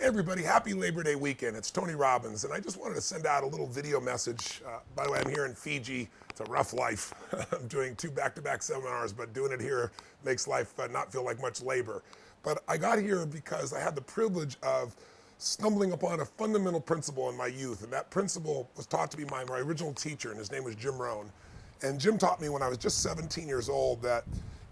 Hey everybody, happy Labor Day weekend. It's Tony Robbins, and I just wanted to send out a little video message. By the way, I'm here in Fiji. It's a rough life. I'm doing 2 back-to-back seminars, but doing it here makes life not feel like much labor. But I got here because I had the privilege of stumbling upon a fundamental principle in my youth, and that principle was taught to me by my original teacher, and his name was Jim Rohn. And Jim taught me when I was just 17 years old that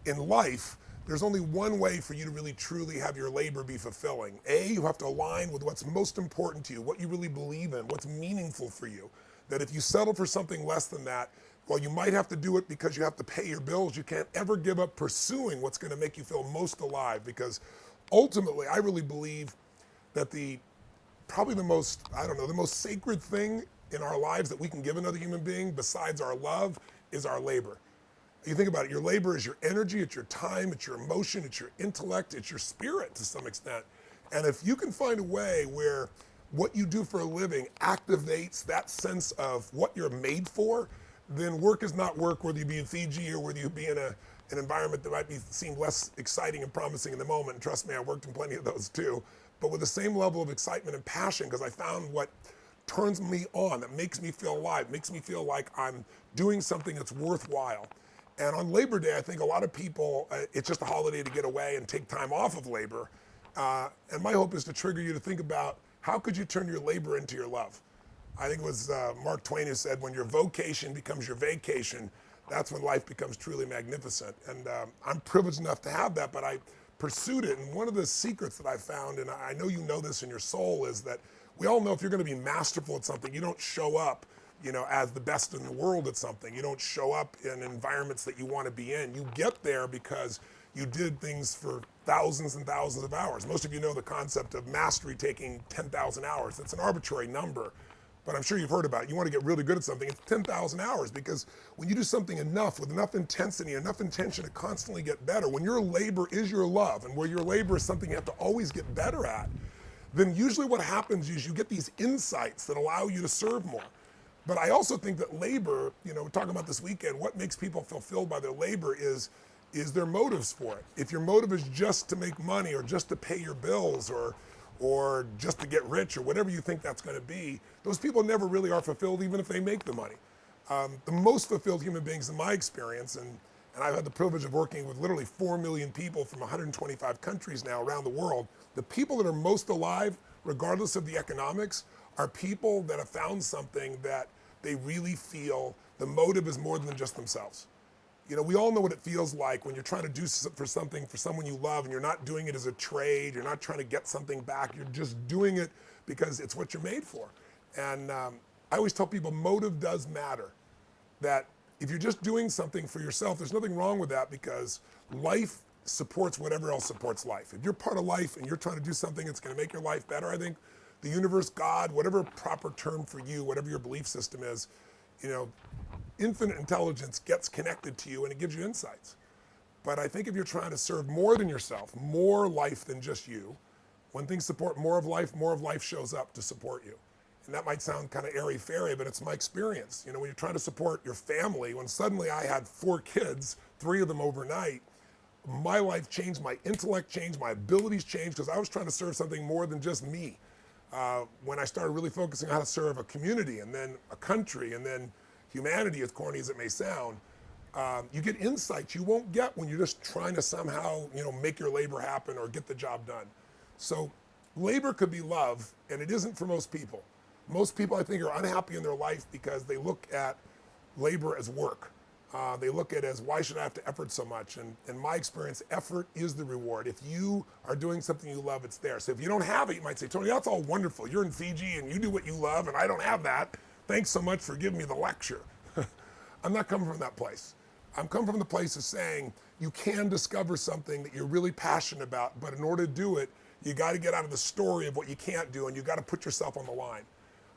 in life, there's only one way for you to really truly have your labor be fulfilling. You have to align with what's most important to you, what you really believe in, what's meaningful for you. That if you settle for something less than that, while you might have to do it because you have to pay your bills, you can't ever give up pursuing what's going to make you feel most alive. Because ultimately, I really believe that probably the most sacred thing in our lives that we can give another human being besides our love is our labor. You think about it, your labor is your energy, it's your time, it's your emotion, it's your intellect, it's your spirit to some extent. And if you can find a way where what you do for a living activates that sense of what you're made for, then work is not work, whether you be in Fiji or whether you be in an environment that might seem less exciting and promising in the moment. And trust me, I worked in plenty of those too. But with the same level of excitement and passion, because I found what turns me on, that makes me feel alive, makes me feel like I'm doing something that's worthwhile. And on Labor Day, I think a lot of people, it's just a holiday to get away and take time off of labor. And my hope is to trigger you to think about how could you turn your labor into your love? I think it was Mark Twain who said, when your vocation becomes your vacation, that's when life becomes truly magnificent. And I'm privileged enough to have that, but I pursued it. And one of the secrets that I found, and I know you know this in your soul, is that we all know if you're going to be masterful at something, you don't show up as the best in the world at something. You don't show up in environments that you want to be in. You get there because you did things for thousands and thousands of hours. Most of you know the concept of mastery taking 10,000 hours. That's an arbitrary number, but I'm sure you've heard about it. You want to get really good at something, it's 10,000 hours, because when you do something enough, with enough intensity, enough intention to constantly get better, when your labor is your love, and where your labor is something you have to always get better at, then usually what happens is you get these insights that allow you to serve more. But I also think that labor, we're talking about this weekend, what makes people fulfilled by their labor is their motives for it. If your motive is just to make money or just to pay your bills or just to get rich or whatever you think that's going to be, those people never really are fulfilled even if they make the money. The most fulfilled human beings in my experience, and I've had the privilege of working with literally 4 million people from 125 countries now around the world, the people that are most alive, regardless of the economics, are people that have found something that they really feel the motive is more than just themselves. We all know what it feels like when you're trying to do for something for someone you love and you're not doing it as a trade, you're not trying to get something back, you're just doing it because it's what you're made for. And I always tell people motive does matter. That if you're just doing something for yourself, there's nothing wrong with that because life supports whatever else supports life. If you're part of life and you're trying to do something that's going to make your life better, I think the universe, God, whatever proper term for you, whatever your belief system is, infinite intelligence gets connected to you and it gives you insights. But I think if you're trying to serve more than yourself, more life than just you, when things support more of life shows up to support you. And that might sound kind of airy-fairy, but it's my experience. When you're trying to support your family, when suddenly I had 4 kids, 3 of them overnight, my life changed, my intellect changed, my abilities changed because I was trying to serve something more than just me. When I started really focusing on how to serve a community and then a country and then humanity, as corny as it may sound, you get insights you won't get when you're just trying to somehow, make your labor happen or get the job done. So labor could be love, and it isn't for most people. Most people, I think, are unhappy in their life because they look at labor as work. They look at it as, why should I have to effort so much? And in my experience, effort is the reward. If you are doing something you love, it's there. So if you don't have it, you might say, Tony, that's all wonderful. You're in Fiji and you do what you love and I don't have that. Thanks so much for giving me the lecture. I'm not coming from that place. I'm coming from the place of saying you can discover something that you're really passionate about, but in order to do it, you got to get out of the story of what you can't do and you got to put yourself on the line.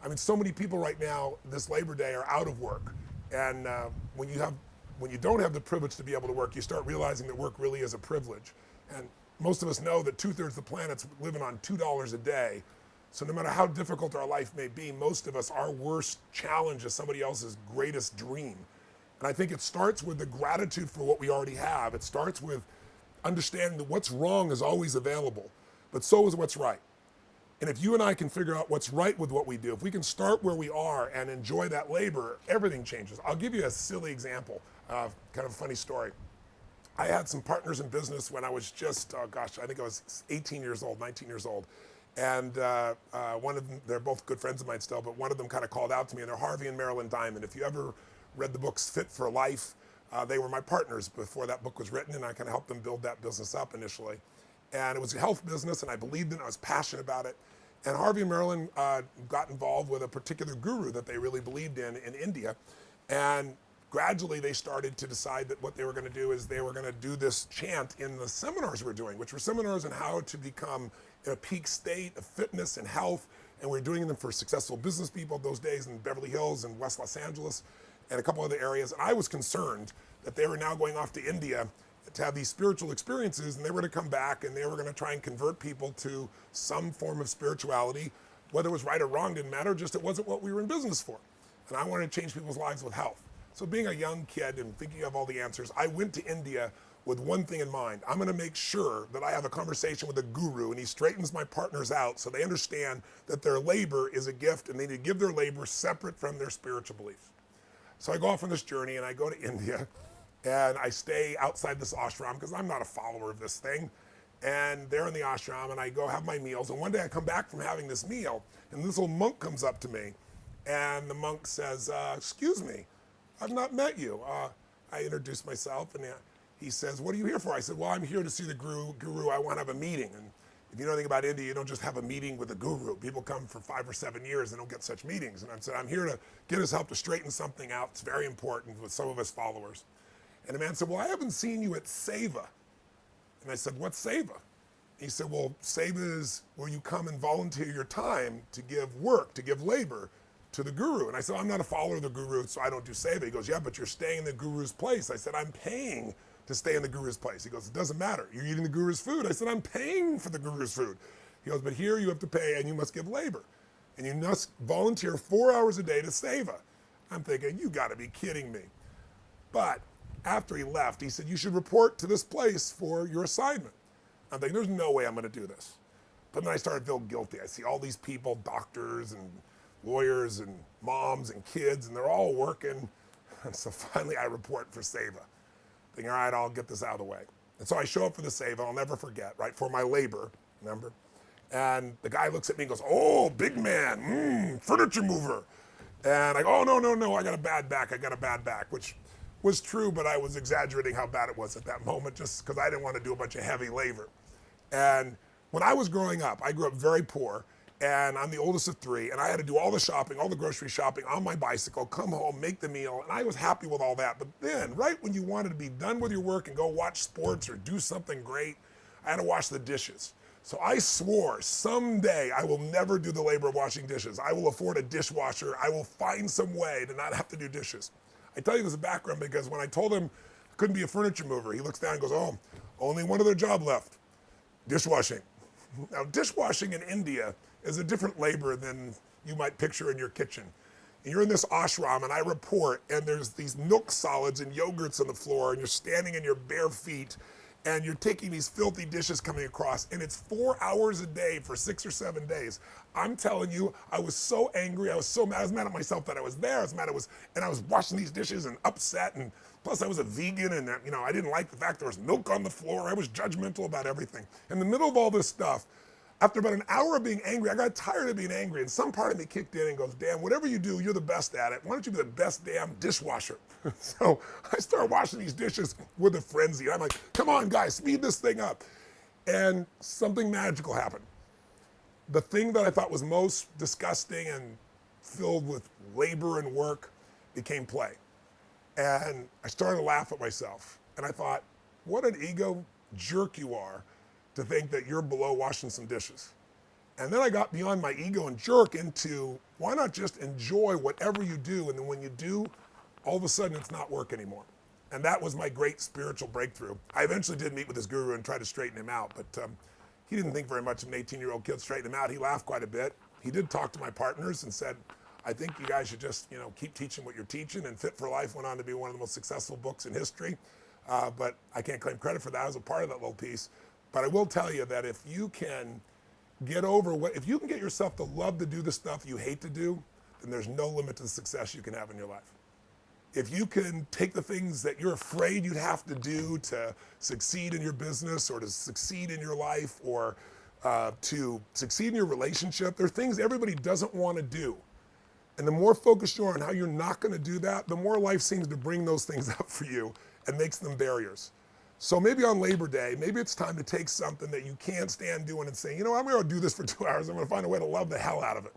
I mean, so many people right now, this Labor Day, are out of work. And when you don't have the privilege to be able to work, you start realizing that work really is a privilege. And most of us know that 2/3 of the planet's living on $2 a day. So no matter how difficult our life may be, most of us, our worst challenge is somebody else's greatest dream. And I think it starts with the gratitude for what we already have. It starts with understanding that what's wrong is always available, but so is what's right. And if you and I can figure out what's right with what we do, if we can start where we are and enjoy that labor, everything changes. I'll give you a silly example, kind of a funny story. I had some partners in business when I was just, oh gosh, I think I was 18 years old, 19 years old. And one of them, they're both good friends of mine still, but one of them kind of called out to me, and they're Harvey and Marilyn Diamond. If you ever read the books Fit for Life, they were my partners before that book was written, and I kind of helped them build that business up initially. And it was a health business, and I believed in it, I was passionate about it. And Harvey and Marilyn got involved with a particular guru that they really believed in India. And gradually they started to decide that what they were going to do is they were going to do this chant in the seminars we're doing, which were seminars on how to become in a peak state of fitness and health. And we were doing them for successful business people those days in Beverly Hills and West Los Angeles and a couple other areas. And I was concerned that they were now going off to India to have these spiritual experiences, and they were going to come back and they were going to try and convert people to some form of spirituality. Whether it was right or wrong didn't matter, just it wasn't what we were in business for. And I wanted to change people's lives with health. So being a young kid and thinking you have all the answers, I went to India with one thing in mind. I'm going to make sure that I have a conversation with a guru and he straightens my partners out so they understand that their labor is a gift and they need to give their labor separate from their spiritual beliefs. So I go off on this journey and I go to India. And I stay outside this ashram because I'm not a follower of this thing. And they're in the ashram and I go have my meals. And one day I come back from having this meal and this little monk comes up to me. And the monk says, excuse me, I've not met you. I introduce myself and he says, what are you here for? I said, well, I'm here to see the guru. I want to have a meeting. And if you know anything about India, you don't just have a meeting with a guru. People come for 5 or 7 years and don't get such meetings. And I said, I'm here to get his help to straighten something out. It's very important with some of his followers. And the man said, well, I haven't seen you at Seva. And I said, what's Seva? He said, well, Seva is where you come and volunteer your time to give work, to give labor to the guru. And I said, I'm not a follower of the guru, so I don't do Seva. He goes, yeah, but you're staying in the guru's place. I said, I'm paying to stay in the guru's place. He goes, it doesn't matter. You're eating the guru's food. I said, I'm paying for the guru's food. He goes, but here you have to pay and you must give labor. And you must volunteer 4 hours a day to Seva. I'm thinking, you gotta be kidding me. But after he left, he said, you should report to this place for your assignment. I'm thinking, there's no way I'm going to do this. But then I started to feel guilty. I see all these people, doctors and lawyers and moms and kids, and they're all working. And so finally I report for Seva. Thinking, all right, I'll get this out of the way. And so I show up for the Seva, I'll never forget, right, for my labor, remember? And the guy looks at me and goes, oh, big man, furniture mover. And I go, oh, no, I got a bad back, which was true, but I was exaggerating how bad it was at that moment just because I didn't want to do a bunch of heavy labor. And when I was growing up, I grew up very poor, and I'm the oldest of 3, and I had to do all the shopping, all the grocery shopping on my bicycle, come home, make the meal, and I was happy with all that. But then, right when you wanted to be done with your work and go watch sports or do something great, I had to wash the dishes. So I swore someday I will never do the labor of washing dishes. I will afford a dishwasher. I will find some way to not have to do dishes. I tell you this as a background because when I told him I couldn't be a furniture mover, he looks down and goes, oh, only one other job left, dishwashing. Now, dishwashing in India is a different labor than you might picture in your kitchen. And you're in this ashram and I report and there's these milk solids and yogurts on the floor and you're standing in your bare feet and you're taking these filthy dishes coming across, and it's 4 hours a day for 6 or 7 days. I'm telling you, I was so angry, I was so mad, I was mad at myself that I was there, and I was washing these dishes and upset, and plus I was a vegan, and I didn't like the fact there was milk on the floor. I was judgmental about everything. In the middle of all this stuff, after about an hour of being angry, I got tired of being angry, and some part of me kicked in and goes, damn, whatever you do, you're the best at it. Why don't you be the best damn dishwasher? So I started washing these dishes with a frenzy. I'm like, come on, guys, speed this thing up. And something magical happened. The thing that I thought was most disgusting and filled with labor and work became play. And I started to laugh at myself. And I thought, what an ego jerk you are to think that you're below washing some dishes. And then I got beyond my ego and jerk into, why not just enjoy whatever you do, and then when you do, all of a sudden it's not work anymore. And that was my great spiritual breakthrough. I eventually did meet with this guru and try to straighten him out, but he didn't think very much of an 18-year-old kid straightening him out. He laughed quite a bit. He did talk to my partners and said, I think you guys should just keep teaching what you're teaching, and Fit for Life went on to be one of the most successful books in history. But I can't claim credit for that. I was a part of that little piece. But I will tell you that if you can Get over what, if you can get yourself to love to do the stuff you hate to do, then there's no limit to the success you can have in your life. If you can take the things that you're afraid you'd have to do to succeed in your business or to succeed in your life or to succeed in your relationship, there are things everybody doesn't want to do. And the more focused you are on how you're not going to do that, the more life seems to bring those things up for you and makes them barriers. So maybe on Labor Day, maybe it's time to take something that you can't stand doing and say, you know, I'm going to do this for 2 hours. I'm going to find a way to love the hell out of it.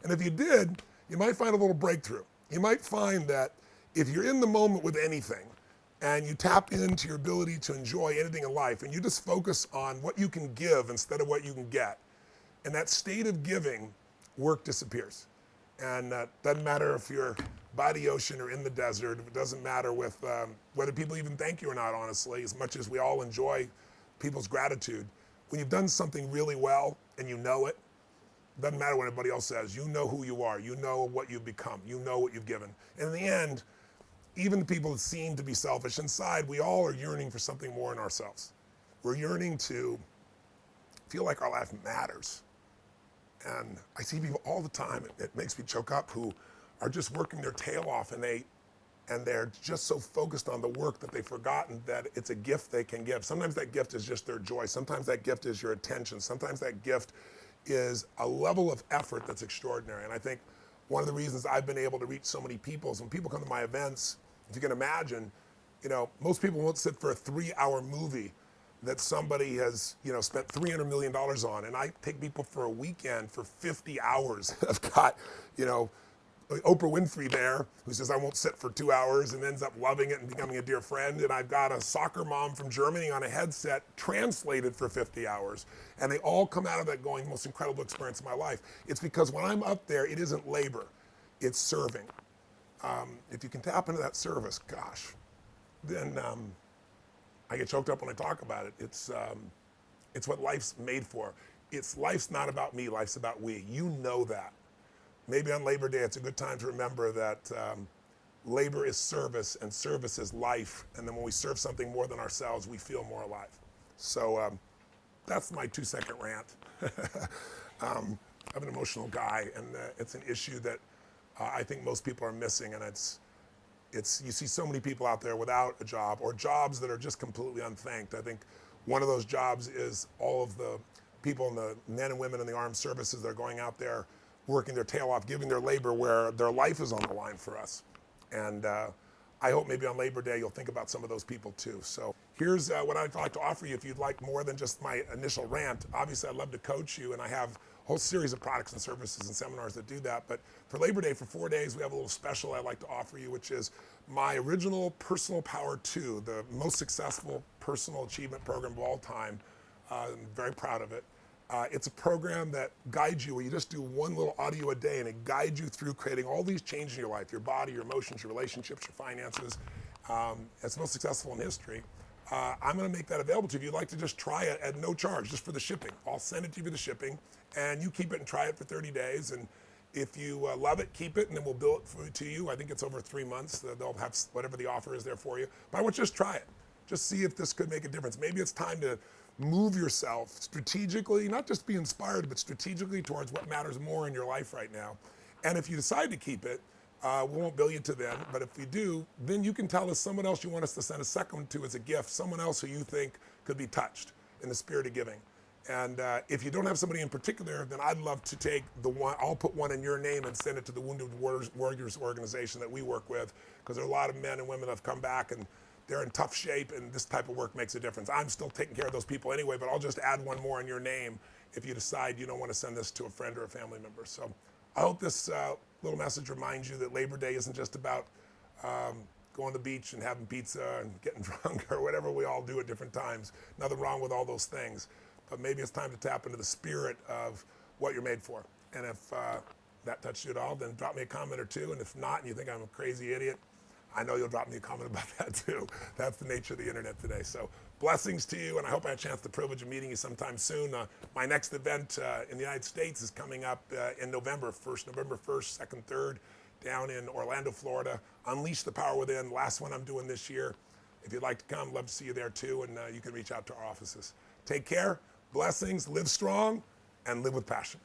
And if you did, you might find a little breakthrough. You might find that if you're in the moment with anything and you tap into your ability to enjoy anything in life and you just focus on what you can give instead of what you can get, in that state of giving, work disappears. And doesn't matter if you're by the ocean or in the desert. It doesn't matter with whether people even thank you or not, honestly, as much as we all enjoy people's gratitude. When you've done something really well and you know it, doesn't matter what anybody else says. You know who you are. You know what you've become. You know what you've given. And in the end, even the people that seem to be selfish inside, we all are yearning for something more in ourselves. We're yearning to feel like our life matters. And I see people all the time, it makes me choke up, who are just working their tail off and they're just so focused on the work that they've forgotten that it's a gift they can give. Sometimes that gift is just their joy. Sometimes that gift is your attention. Sometimes that gift is a level of effort that's extraordinary. And I think one of the reasons I've been able to reach so many people is when people come to my events, if you can imagine, you know, most people won't sit for a 3-hour movie that somebody has, you know, spent $300 million on. And I take people for a weekend for 50 hours. I've got, you know, Oprah Winfrey there, who says I won't sit for 2 hours and ends up loving it and becoming a dear friend. And I've got a soccer mom from Germany on a headset translated for 50 hours. And they all come out of that going, most incredible experience of my life. It's because when I'm up there, it isn't labor, it's serving. If you can tap into that service, gosh, then I get choked up when I talk about it. It's what life's made for. Life's not about me, life's about we. You know that. Maybe on Labor Day, it's a good time to remember that labor is service and service is life. And then when we serve something more than ourselves, we feel more alive. So that's my 2-second rant. I'm an emotional guy, and it's an issue that I think most people are missing. And it's you see so many people out there without a job or jobs that are just completely unthanked. I think one of those jobs is all of the people, and the men and women in the armed services that are going out there working their tail off, giving their labor where their life is on the line for us. And I hope maybe on Labor Day you'll think about some of those people too. So here's what I'd like to offer you if you'd like more than just my initial rant. Obviously, I'd love to coach you, and I have a whole series of products and services and seminars that do that. But for Labor Day, for 4 days, we have a little special I'd like to offer you, which is my original Personal Power 2, the most successful personal achievement program of all time. I'm very proud of it. It's a program that guides you, where you just do one little audio a day, and it guides you through creating all these changes in your life, your body, your emotions, your relationships, your finances. It's the most successful in history. I'm going to make that available to you if you'd like to just try it at no charge, just for the shipping. I'll send it to you for the shipping, and you keep it and try it for 30 days. And if you love it, keep it, and then we'll bill it to you. I think it's over 3 months. They'll have whatever the offer is there for you. But I want you to just try it. Just see if this could make a difference. Maybe it's time to move yourself strategically, not just be inspired, but strategically towards what matters more in your life right now. And if you decide to keep it, we won't bill you to them, but if we do, then you can tell us someone else you want us to send a second to as a gift, someone else who you think could be touched in the spirit of giving. And if you don't have somebody in particular, then I'd love to take the one, I'll put one in your name and send it to the Wounded Warriors organization that we work with, because there are a lot of men and women that have come back and they're in tough shape, and this type of work makes a difference. I'm still taking care of those people anyway, but I'll just add one more in your name if you decide you don't want to send this to a friend or a family member. So I hope this little message reminds you that Labor Day isn't just about going to the beach and having pizza and getting drunk or whatever we all do at different times. Nothing wrong with all those things, but maybe it's time to tap into the spirit of what you're made for. And if that touched you at all, then drop me a comment or two. And if not, and you think I'm a crazy idiot, I know you'll drop me a comment about that too. That's the nature of the internet today. So blessings to you, and I hope I have a chance, the privilege of meeting you sometime soon. My next event in the United States is coming up in November 1st, 2nd, 3rd, down in Orlando, Florida. Unleash the Power Within, last one I'm doing this year. If you'd like to come, love to see you there too, and you can reach out to our offices. Take care, blessings, live strong, and live with passion.